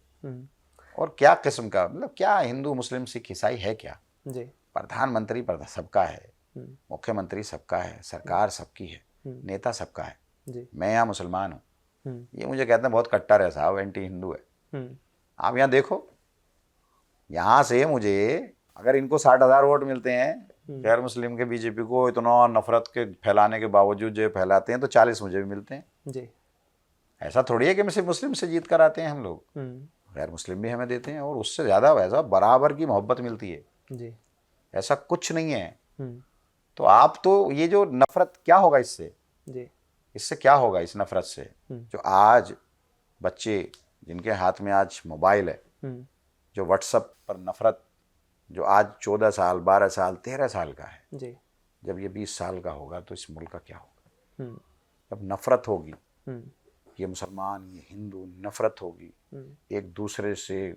और क्या किस्म का, मतलब क्या हिंदू मुस्लिम सिख ईसाई है क्या? जी। प्रधानमंत्री सबका है, मुख्यमंत्री सबका है, सरकार सबकी है, नेता सबका है। जी। मैं यहाँ मुसलमान हूँ, ये मुझे कहते हैं बहुत कट्टर है साहब, एंटी हिंदू है। आप यहाँ देखो, यहाँ से मुझे अगर इनको 60,000 वोट मिलते हैं गैर मुस्लिम के, बीजेपी को इतना नफरत के फैलाने के बावजूद जो फैलाते हैं, तो 40 मुझे भी मिलते हैं। जी। ऐसा थोड़ी है कि सिर्फ मुस्लिम से जीत कर आते हैं हम लोग, गैर मुस्लिम भी हमें देते हैं और उससे ज़्यादा वैसा बराबर की मोहब्बत मिलती है। जी। ऐसा कुछ नहीं है। तो आप तो ये जो नफरत, क्या होगा इससे? जी। इससे क्या होगा इस नफरत से? जो आज बच्चे जिनके हाथ में आज मोबाइल है, जो व्हाट्सएप पर नफरत, जो आज 14 साल 12 साल 13 साल का है, जी। जब ये 20 साल का होगा तो इस मुल्क का क्या होगा? जब नफरत होगी, ये मुसलमान ये हिंदू नफरत होगी, एक दूसरे से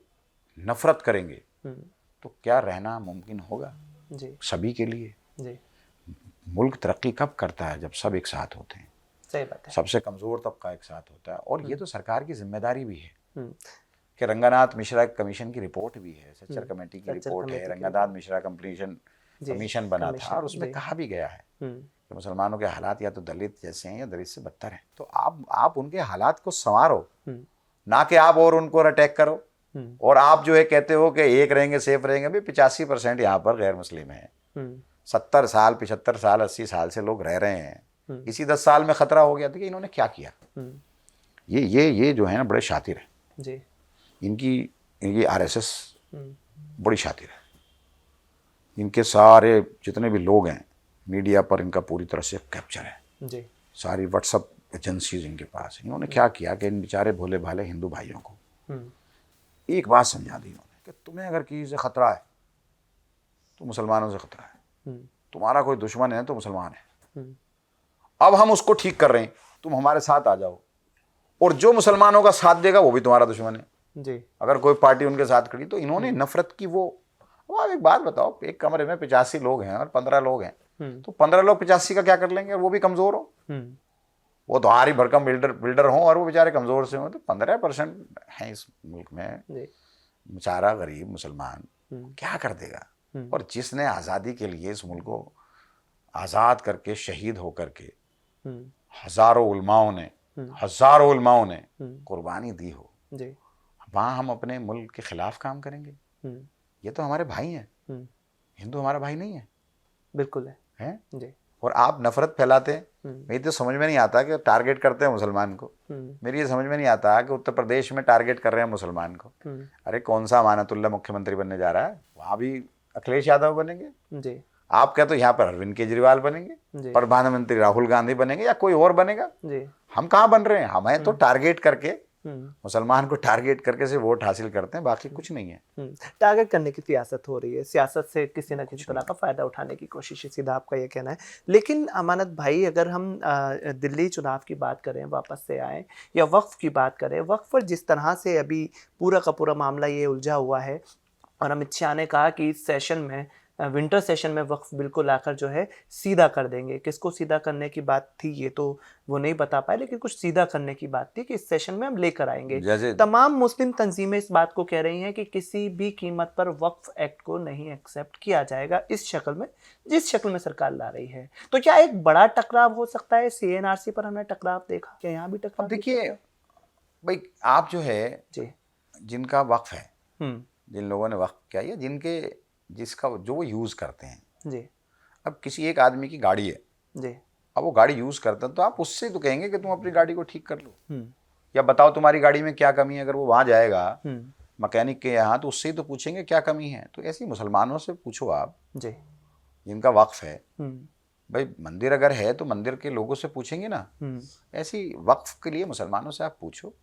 नफरत करेंगे, तो क्या रहना मुमकिन होगा जी। सभी के लिए? जी। मुल्क तरक्की कब करता है? जब सब एक साथ होते हैं। सही बात है। सबसे कमज़ोर तबका एक साथ होता है। और ये तो सरकार की जिम्मेदारी भी है हम्म, कि रंगनाथ मिश्रा कमीशन की रिपोर्ट भी है, सच्चर कमेटी की सच्चर रिपोर्ट है, कमेटी की रंगनाथ मिश्रा कमीशन बना था और उसमें कहा भी गया है कि मुसलमानों के हालात या तो दलित जैसे हैं या दलित से बदतर हैं। तो आप उनके हालात को संवारो, ना कि आप और उनको अटैक करो। और आप जो है कहते हो कि एक रहेंगे सेफ रहेंगे, भाई 85% यहाँ पर गैर मुस्लिम है। 70 साल 75 साल 80 साल से लोग रह रहे हैं, इसी 10 साल में खतरा हो गया था कि इन्होंने क्या किया। ये जो है ना बड़े शातिर है जी। इनकी आरएसएस बड़ी शातिर है। इनके सारे जितने भी लोग हैं मीडिया पर इनका पूरी तरह से कैप्चर है जी। सारी व्हाट्सअप एजेंसीज इनके पास। इन्होंने क्या किया कि इन बेचारे भोले भाले हिंदू भाइयों को एक बात समझा दी इन्होंने कि तुम्हें अगर किसी से खतरा है तो मुसलमानों से खतरा है, तुम्हारा कोई दुश्मन है तो मुसलमान है। अब हम उसको ठीक कर रहे हैं, तुम हमारे साथ आ जाओ, और जो मुसलमानों का साथ देगा वो भी तुम्हारा दुश्मन है जी। अगर कोई पार्टी उनके साथ खड़ी। तो इन्होंने नफरत की वो। अब आप एक बात बताओ, एक कमरे में 85 लोग हैं और 15 लोग हैं, तो 15 लोग 85 का क्या कर लेंगे, और वो भी कमजोर हो। वो तो हारी भरकम बिल्डर हो और वो बेचारे कमजोर से हो। तो 15% है इस मुल्क में बेचारा गरीब मुसलमान क्या कर देगा। और जिसने आज़ादी के लिए इस मुल्क को आज़ाद करके शहीद होकर के हजारों उलमाओं ने कुर्बानी दी हो, वहाँ हम अपने मुल्क के खिलाफ काम करेंगे। ये तो हमारे भाई हैं, हिंदू हमारा भाई नहीं है? बिल्कुल है? जी। और आप नफरत फैलाते हैं। मेरी तो समझ में नहीं आता कि टारगेट करते हैं मुसलमान को। मेरी ये समझ में नहीं आता कि उत्तर प्रदेश में टारगेट कर रहे हैं मुसलमान को। अरे कौन सा अमानतुल्लाह मुख्यमंत्री बनने जा रहा है, वहाँ भी अखिलेश यादव बनेंगे जी। आप क्या तो यहाँ पर अरविंद केजरीवाल बनेंगे, प्रधानमंत्री राहुल गांधी बनेंगे, या कोई और बनेगा जी। हम कहाँ बन रहे हैं? हमें तो टारगेट करके मुसलमान को टारगेट करके से वोट हासिल करते हैं, बाकी कुछ नहीं है। टारगेट करने की सियासत हो रही है, सियासत से किसी न किसी तरह का फायदा उठाने की कोशिश है, सीधा आपका ये कहना है। लेकिन अमानत भाई, अगर हम दिल्ली चुनाव की बात करें, वापस से आए, या वक्फ की बात करें, वक्फ पर जिस तरह से अभी पूरा का पूरा मामला ये उलझा हुआ है, और अमित शाह ने कहा कि इस सेशन में, विंटर सेशन में वक्फ बिल को लाकर जो है सीधा कर देंगे। किसको सीधा करने की बात थी ये तो वो नहीं बता पाए, लेकिन कुछ सीधा करने की बात थी कि इस सेशन में हम लेकर आएंगे। जैसे तमाम मुस्लिम तंजीमें इस बात को कह रही हैं कि किसी भी कीमत पर वक्फ एक्ट को नहीं एक्सेप्ट किया जाएगा इस शक्ल में, जिस शक्ल में सरकार ला रही है। तो क्या एक बड़ा टकराव हो सकता है? CNRC पर हमने टकराव देखा, क्या यहाँ भी टकराव? देखिए भाई, आप जो है जी, जिनका वक्फ है, जिन लोगों ने वक्फ किया, या जिसका जो वो यूज़ करते हैं जी। अब किसी एक आदमी की गाड़ी है जी, अब वो गाड़ी यूज़ करता है, तो आप उससे तो कहेंगे कि तुम अपनी गाड़ी को ठीक कर लो, या बताओ तुम्हारी गाड़ी में क्या कमी है। अगर वो वहाँ जाएगा मैकेनिक के यहाँ, तो उससे ही तो पूछेंगे क्या कमी है। तो ऐसे मुसलमानों से पूछो आप जी, जिनका वक्फ है। भाई मंदिर अगर है तो मंदिर के लोगों से पूछेंगे ना, ऐसी वक्फ के लिए मुसलमानों से आप पूछो।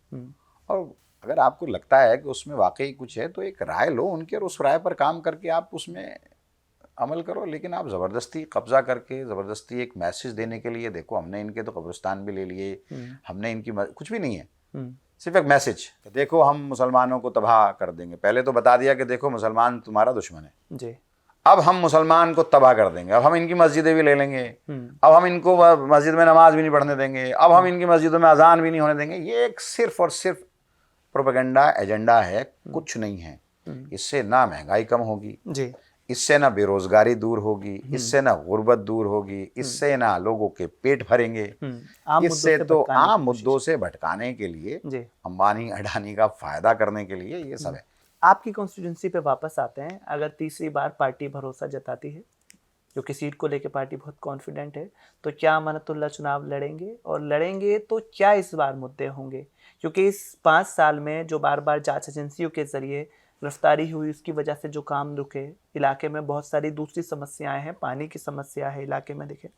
और अगर आपको लगता है कि उसमें वाकई कुछ है तो एक राय लो उनकी, और उस राय पर काम करके आप उसमें अमल करो। लेकिन आप ज़बरदस्ती कब्जा करके, ज़बरदस्ती एक मैसेज देने के लिए, देखो हमने इनके तो कब्रिस्तान भी ले लिए, हमने इनकी कुछ भी नहीं है, सिर्फ एक मैसेज, देखो हम मुसलमानों को तबाह कर देंगे। पहले तो बता दिया कि देखो मुसलमान तुम्हारा दुश्मन है जी, अब हम मुसलमान को तबाह कर देंगे, अब हम इनकी मस्जिदें भी ले लेंगे, अब हम इनको मस्जिद में नमाज भी नहीं पढ़ने देंगे, अब हम इनकी मस्जिदों में अजान भी नहीं होने देंगे। ये एक सिर्फ और सिर्फ प्रोपेगेंडा एजेंडा है, कुछ नहीं है। इससे ना महंगाई कम होगी जी, इससे ना बेरोजगारी दूर होगी, इससे ना गुर्बत दूर होगी, इससे ना लोगों के पेट भरेंगे, इससे तो आम मुद्दों से भटकाने के लिए, अंबानी अडानी का फायदा करने के लिए ये सब है। आपकी कॉन्स्टिट्यूंसी पे वापस आते हैं। अगर तीसरी बार पार्टी भरोसा जताती है, क्योंकि सीट को लेकर पार्टी बहुत कॉन्फिडेंट है, तो क्या अमानतुल्लाह चुनाव लड़ेंगे? और लड़ेंगे तो क्या इस बार मुद्दे होंगे? क्योंकि इस 5 साल में जो बार बार जांच एजेंसियों के जरिए गिरफ्तारी हुई, उसकी वजह से जो काम रुके, इलाके में बहुत सारी दूसरी समस्याएं हैं। पानी की समस्या है इलाके में, देखें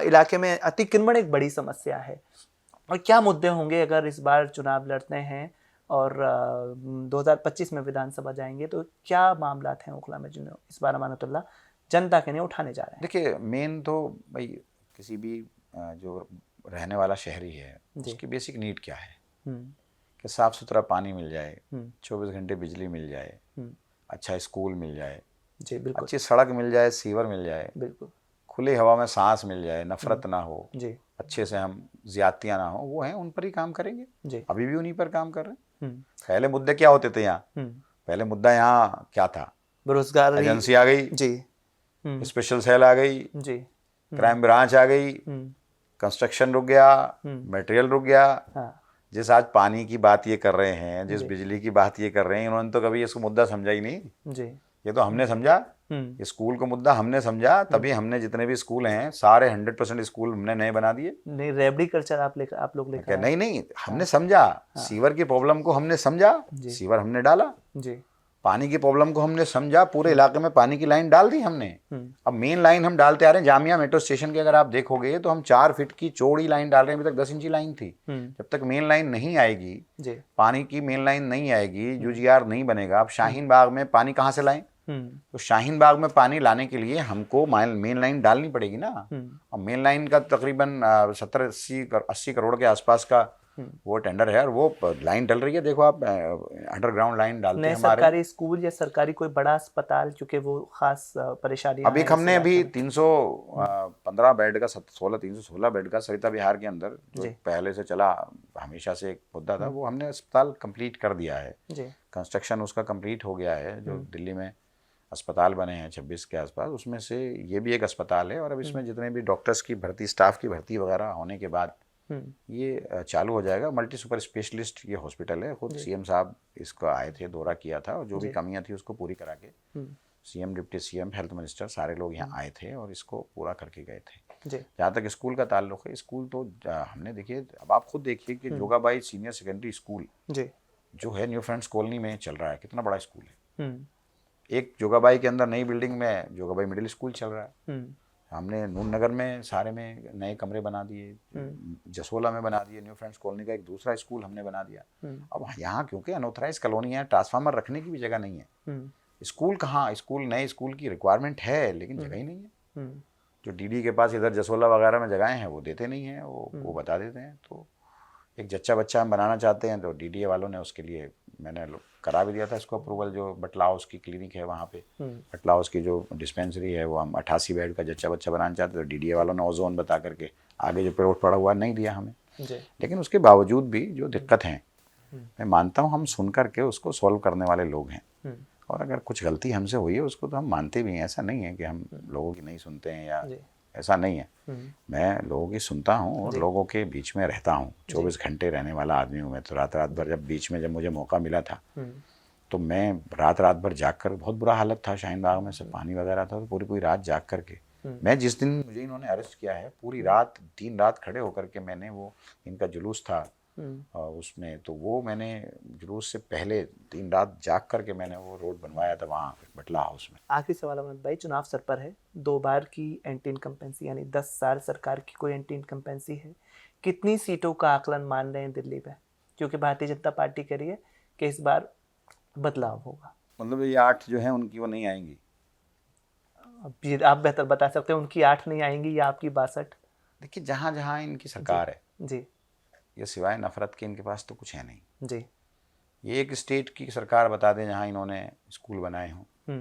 इलाके में अतिक्रमण एक बड़ी समस्या है। और क्या मुद्दे होंगे अगर इस बार चुनाव लड़ते हैं और 2025 में विधानसभा जाएंगे, तो क्या मामला हैं ओखला में जिन्हें इस बार अमानतुल्लाह जनता के लिए उठाने जा रहे हैं? देखिए मेन तो भाई किसी भी जो रहने वाला शहरी है उसकी बेसिक नीड क्या है, कि साफ़ सुथरा पानी मिल जाए, 24 घंटे बिजली मिल जाए, अच्छा स्कूल मिल जाए जी, बिल्कुल, अच्छी सड़क मिल जाए, सीवर मिल जाए, बिल्कुल, खुली हवा में सांस मिल जाए, नफरत ना हो जी, अच्छे से हम ज्यादतियाँ ना हो, वो हैं, उन पर ही काम करेंगे। जी। अभी भी उन्हीं पर काम कर रहे हैं। हम्म, पहले मुद्दे क्या होते थे यहाँ? पहले मुद्दा यहाँ क्या था? बेरोजगारी। एजेंसी आ गई, जी। स्पेशल सेल आ गई, जी। क्राइम ब्रांच आ गई, कंस्ट्रक्शन रुक गया, मटेरियल रुक गया। हाँ। जिस आज पानी की बात ये कर रहे हैं, जिस जी। बिजली की बात ये कर रहे हैं, इन्होंने तो कभी इसको मुद्दा समझा ही नहीं। जी। ये तो हमने समझा, स्कूल को मुद्दा हमने समझा, तभी हमने जितने भी स्कूल हैं सारे 100% स्कूल हमने नए बना दिए। नहीं, रेवड़ी कल्चर आप लोग लेकर आए। नहीं, हमने समझा, सीवर की प्रॉब्लम को हमने समझा, सीवर हमने डाला। जी। पानी की प्रॉब्लम को हमने समझा, पूरे इलाके में पानी की लाइन डाल दी हमने। अब मेन लाइन हम डालते आ रहे हैं। जामिया मेट्रो स्टेशन के अगर आप देखोगे तो हम 4 फीट की चौड़ी लाइन डाल रहे हैं, अभी तक 10 इंची लाइन थी। जब तक मेन लाइन नहीं आएगी, पानी की मेन लाइन नहीं आएगी, यूजीआर नहीं बनेगा। अब शाहीन बाग में पानी कहाँ से लाएं? तो शाहीन बाग में पानी लाने के लिए हमको मेन लाइन डालनी पड़ेगी ना। अब मेन लाइन का तकरीबन 70-80 करोड़ के आसपास का वो टेंडर है, और वो लाइन डल रही है। देखो आप, अंडरग्राउंड लाइन डालते हैं हमारे। सरकारी स्कूल या सरकारी कोई बड़ा अस्पताल, क्योंकि वो खास परेशानी। अभी हमने अभी 315 बेड का 316 बेड का सरिता विहार के अंदर, जो पहले से चला, हमेशा से एक मुद्दा था, वो हमने अस्पताल कंप्लीट कर दिया है। कंस्ट्रक्शन उसका कंप्लीट हो गया है। जो दिल्ली में अस्पताल बने हैं 26 के आसपास, उसमें से ये भी एक अस्पताल है। और अब इसमें जितने भी डॉक्टर्स की भर्ती, स्टाफ की भर्ती वगैरह होने के बाद ये चालू हो जाएगा। मल्टी सुपर स्पेशलिस्ट ये हॉस्पिटल है। खुद सीएम साहब इसको आए थे, दौरा किया था, और जो भी कमियां थी उसको पूरी करा के CM, deputy CM, health minister, सारे लोग यहाँ आए थे और इसको पूरा करके गए थे। जहाँ तक स्कूल का ताल्लुक है, स्कूल तो हमने, देखिए, अब आप खुद देखिए कि जोगाबाई सीनियर सेकेंडरी स्कूल जो है न्यू फ्रेंड्स कॉलोनी में चल रहा है, कितना बड़ा स्कूल है। एक जोगाबाई के अंदर नई बिल्डिंग में जोगाबाई मिडिल स्कूल चल रहा है। हमने नून नगर में सारे में नए कमरे बना दिए, जसोला में बना दिए, न्यू फ्रेंड्स कॉलोनी का एक दूसरा स्कूल हमने बना दिया। अब यहाँ क्योंकि अनऑथराइज कॉलोनी है, ट्रांसफार्मर रखने की भी जगह नहीं है। स्कूल कहाँ, स्कूल, नए स्कूल की रिक्वायरमेंट है, लेकिन जगह ही नहीं है। जो डीडी के पास इधर जसोला वगैरह में जगहें हैं, वो देते नहीं हैं, वो बता देते हैं। तो एक जच्चा बच्चा हम बनाना चाहते हैं, तो डीडीए वालों ने उसके लिए, मैंने करा भी दिया था इसको अप्रूवल। जो बटला हाउस की क्लिनिक है वहाँ पे, बटला हाउस की जो डिस्पेंसरी है, वो हम 88 बेड का जच्चा बच्चा बनाना चाहते, तो डीडीए वालों ने ओजोन बता करके आगे जो प्लॉट पड़ा हुआ नहीं दिया हमें। लेकिन उसके बावजूद भी जो दिक्कत है, मैं मानता हूँ हम सुन करके उसको सॉल्व करने वाले लोग हैं। और अगर कुछ गलती हमसे हुई है उसको तो हम मानते भी हैं। ऐसा नहीं है कि हम लोगों की नहीं सुनते हैं, या ऐसा नहीं है। मैं लोगों की सुनता हूँ और लोगों के बीच में रहता हूँ। 24 घंटे रहने वाला आदमी हूँ मैं। तो रात रात भर जब मुझे मौका मिला था, तो मैं रात रात भर जाग कर, बहुत बुरा हालत था शाहीन बाग में, सब पानी वगैरह था, तो पूरी रात जाग करके, मैं जिस दिन मुझे इन्होंने अरेस्ट किया है, पूरी रात 3 रात खड़े होकर के मैंने, वो इनका जुलूस था उसमें, तो वो मैंने जुलूस से पहले 3 रात जाग करके मैंने वो रोड बनवाया था वहाँ बटला हाउस में। आखिरी सवाल अमृत भाई, चुनाव सर पर है, 2 बार की एंटी इनकम्पेंसी, यानी 10 साल सरकार की कोई एंटी इनकम्पेंसी है। कितनी सीटों का आकलन मान रहे हैं दिल्ली में? क्योंकि भारतीय जनता पार्टी कह रही है कि इस बार बदलाव होगा। मतलब ये 8 जो है उनकी वो नहीं आएंगी। अब आप बेहतर बता सकते हैं, उनकी 8 नहीं आएंगी या आपकी 62? देखिए, जहाँ जहाँ इनकी सरकार है जी, ये सिवाय नफरत के इनके पास तो कुछ है नहीं जी। ये एक स्टेट की सरकार बता दें जहाँ इन्होंने स्कूल बनाए हों,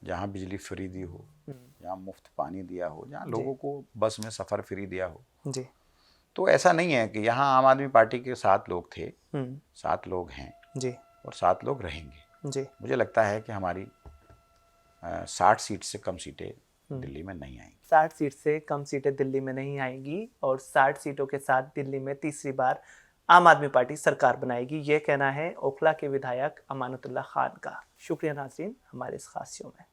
जहाँ बिजली फ्री दी हो, जहाँ मुफ्त पानी दिया हो, जहाँ लोगों को बस में सफ़र फ्री दिया हो जी। तो ऐसा नहीं है कि यहाँ आम आदमी पार्टी के 7 लोग थे, 7 लोग हैं जी, और 7 लोग रहेंगे जी। मुझे लगता है कि हमारी 60 सीट से कम सीटें दिल्ली में नहीं आएंगी। 60 सीट से कम सीटें दिल्ली में नहीं आएंगी और 60 सीटों के साथ दिल्ली में तीसरी बार आम आदमी पार्टी सरकार बनाएगी, ये कहना है ओखला के विधायक अमानतुल्लाह खान का। शुक्रिया नाज़रीन हमारे इस खास शो में।